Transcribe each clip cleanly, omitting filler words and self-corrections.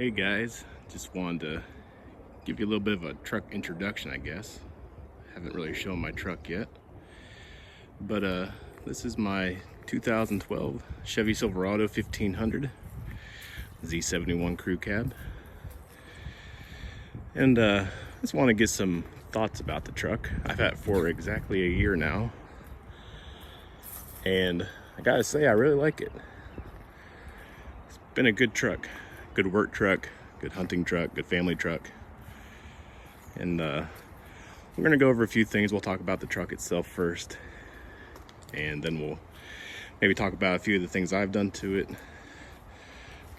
Hey guys, just wanted to give you a little bit of a truck introduction, I guess. Haven't really shown my truck yet. But this is my 2012 Chevy Silverado 1500 Z71 crew cab. And just want to get some thoughts about the truck. I've had it for exactly a year now. And I gotta say, I really like it. It's been a good truck. Good work truck, good hunting truck, good family truck. And we're gonna go over a few things. We'll talk about the truck itself first, and then we'll maybe talk about a few of the things I've done to it.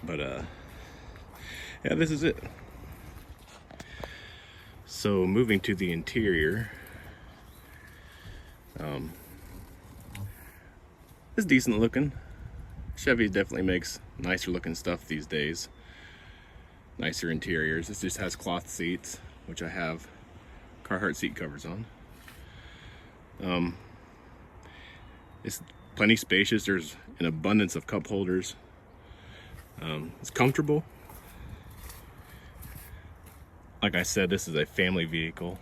But yeah, this is it. So moving to the interior, it's decent looking. Chevy definitely makes nicer looking stuff these days. Nicer interiors. This just has cloth seats, which I have Carhartt seat covers on. It's plenty spacious. There's an abundance of cup holders. It's comfortable. Like I said, this is a family vehicle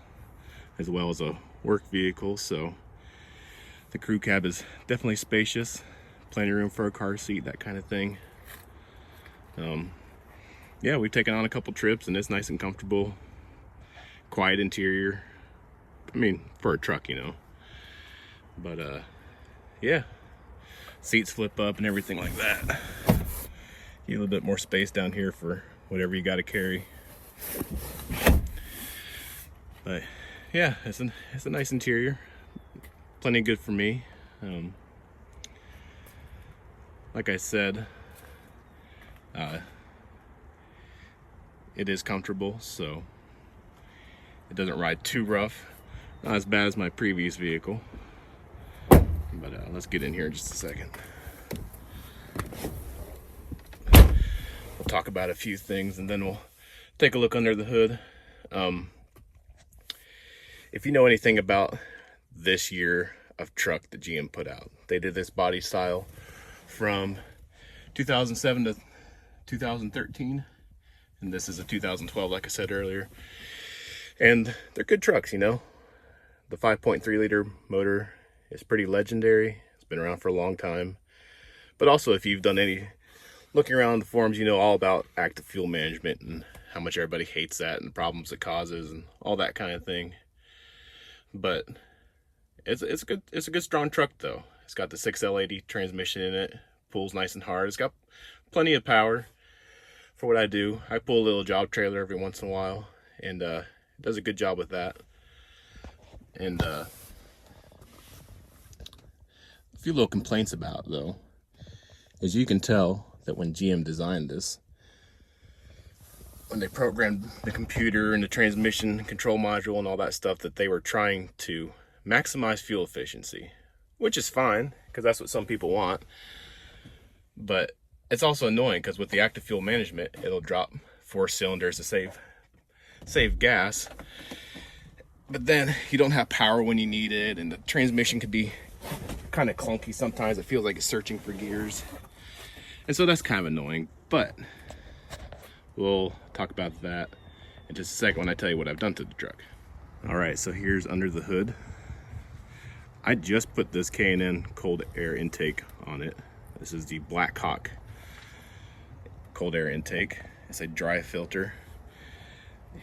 as well as a work vehicle, so the crew cab is definitely spacious. Plenty of room for a car seat, that kind of thing. Yeah, we've taken on a couple trips and it's nice and comfortable. Quiet interior. I mean, for a truck, you know. But yeah, seats flip up and everything like that. Get a little bit more space down here for whatever you got to carry. But yeah, it's a nice interior. Plenty good for me. Like I said, it is comfortable, so it doesn't ride too rough. Not as bad as my previous vehicle. But let's get in here in just a second. We'll talk about a few things and then we'll take a look under the hood. If you know anything about this year of truck that GM put out, they did this body style from 2007 to 2013. And this is a 2012, like I said earlier. And they're good trucks, you know. The 5.3 liter motor is pretty legendary. It's been around for a long time. But also, if you've done any looking around the forums, you know all about active fuel management and how much everybody hates that and the problems it causes and all that kind of thing. But it's a good strong truck though. It's got the 6L80 transmission in it. Pulls nice and hard. It's got plenty of power. For what I do, I pull a little job trailer every once in a while, and it does a good job with that. And a few little complaints about it, though, as you can tell that when GM designed this, when they programmed the computer and the transmission control module and all that stuff, that they were trying to maximize fuel efficiency, which is fine because that's what some people want. But it's also annoying because with the active fuel management, it'll drop 4 cylinders to save gas. But then you don't have power when you need it, and the transmission can be kind of clunky sometimes. It feels like it's searching for gears. And so that's kind of annoying, but we'll talk about that in just a second when I tell you what I've done to the truck. All right, so here's under the hood. I just put this K&N cold air intake on it. This is the Black Hawk cold air intake. It's a dry filter,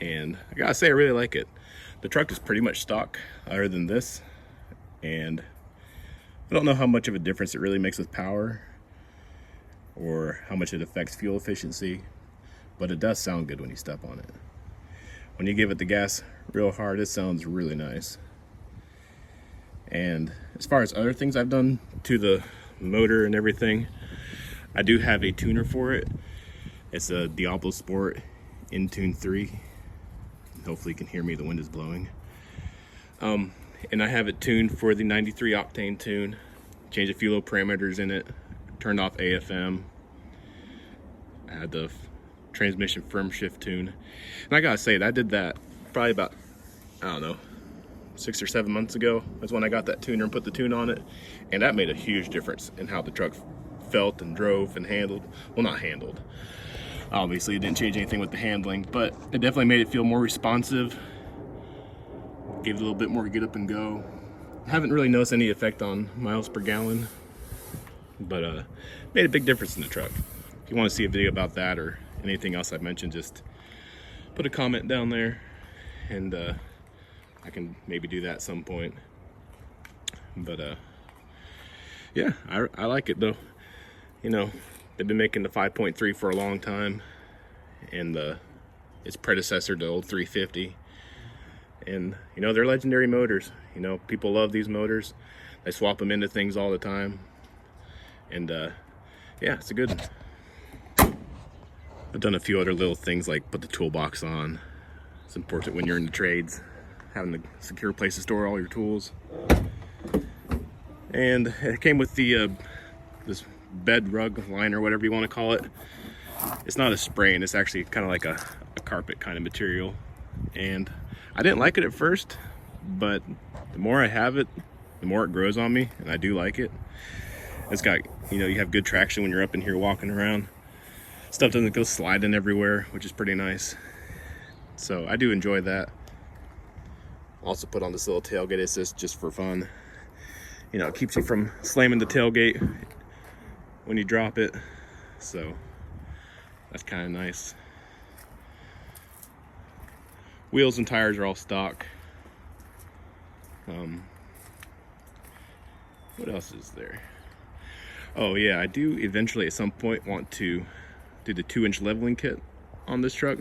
and I gotta say I really like it. The truck is pretty much stock other than this, and I don't know how much of a difference it really makes with power or how much it affects fuel efficiency, but it does sound good when you step on it. When you give it the gas real hard, it sounds really nice. And as far as other things I've done to the motor and everything, I do have a tuner for it. It's a Diablo Sport Intune 3. Hopefully you can hear me, the wind is blowing. And I have it tuned for the 93 octane tune. Changed a few little parameters in it. Turned off AFM. I had the transmission firm shift tune. And I gotta say, I did that probably about, I don't know, 6 or 7 months ago. That's when I got that tuner and put the tune on it. And that made a huge difference in how the truck felt and drove and handled. Well, not handled, Obviously it didn't change anything with the handling, but it definitely made it feel more responsive. Gave it a little bit more get up and go. I haven't really noticed any effect on miles per gallon, but made a big difference in the truck. If you want to see a video about that or anything else I've mentioned, just put a comment down there, and I can maybe do that at some point. But yeah, I like it though. You know, they've been making the 5.3 for a long time, and its predecessor, the old 350. And you know, they're legendary motors. You know, people love these motors. They swap them into things all the time, and yeah, it's a good one. I've done a few other little things like put the toolbox on. It's important when you're in the trades, having a secure place to store all your tools. And it came with the this bed rug liner, whatever you want to call it. It's not a spray, and it's actually kind of like a carpet kind of material. And I didn't like it at first, but the more I have it, the more it grows on me, and I do like it. It's got, you know, you have good traction when you're up in here walking around. Stuff doesn't go sliding everywhere, which is pretty nice. So I do enjoy that. Also put on this little tailgate assist just for fun. You know, it keeps you from slamming the tailgate when you drop it. So that's kind of nice. Wheels and tires are all stock. What else is there? Oh yeah, I do eventually at some point want to do the 2-inch leveling kit on this truck.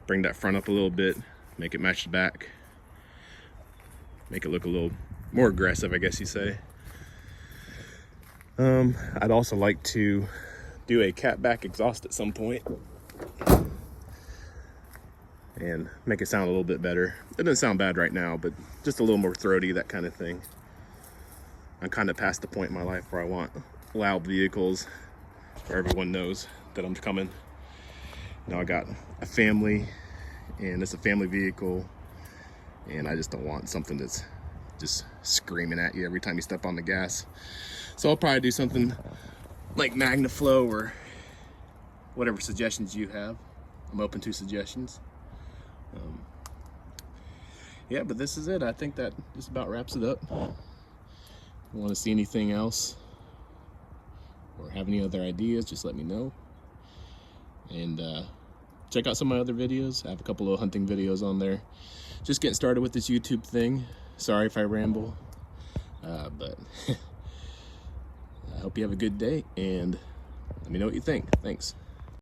Bring that front up a little bit, make it match the back. Make it look a little more aggressive, I guess you say. I'd also like to do a catback exhaust at some point and make it sound a little bit better. It doesn't sound bad right now, but just a little more throaty, that kind of thing. I'm kind of past the point in my life where I want loud vehicles where everyone knows that I'm coming. Now I got a family, and it's a family vehicle, and I just don't want something that's just screaming at you every time you step on the gas. So I'll probably do something like MagnaFlow or whatever suggestions you have. I'm open to suggestions. Yeah, but this is it. I think that just about wraps it up. If you want to see anything else or have any other ideas, just let me know. And check out some of my other videos. I have a couple of hunting videos on there. Just getting started with this YouTube thing. Sorry if I ramble, but I hope you have a good day, and let me know what you think. Thanks.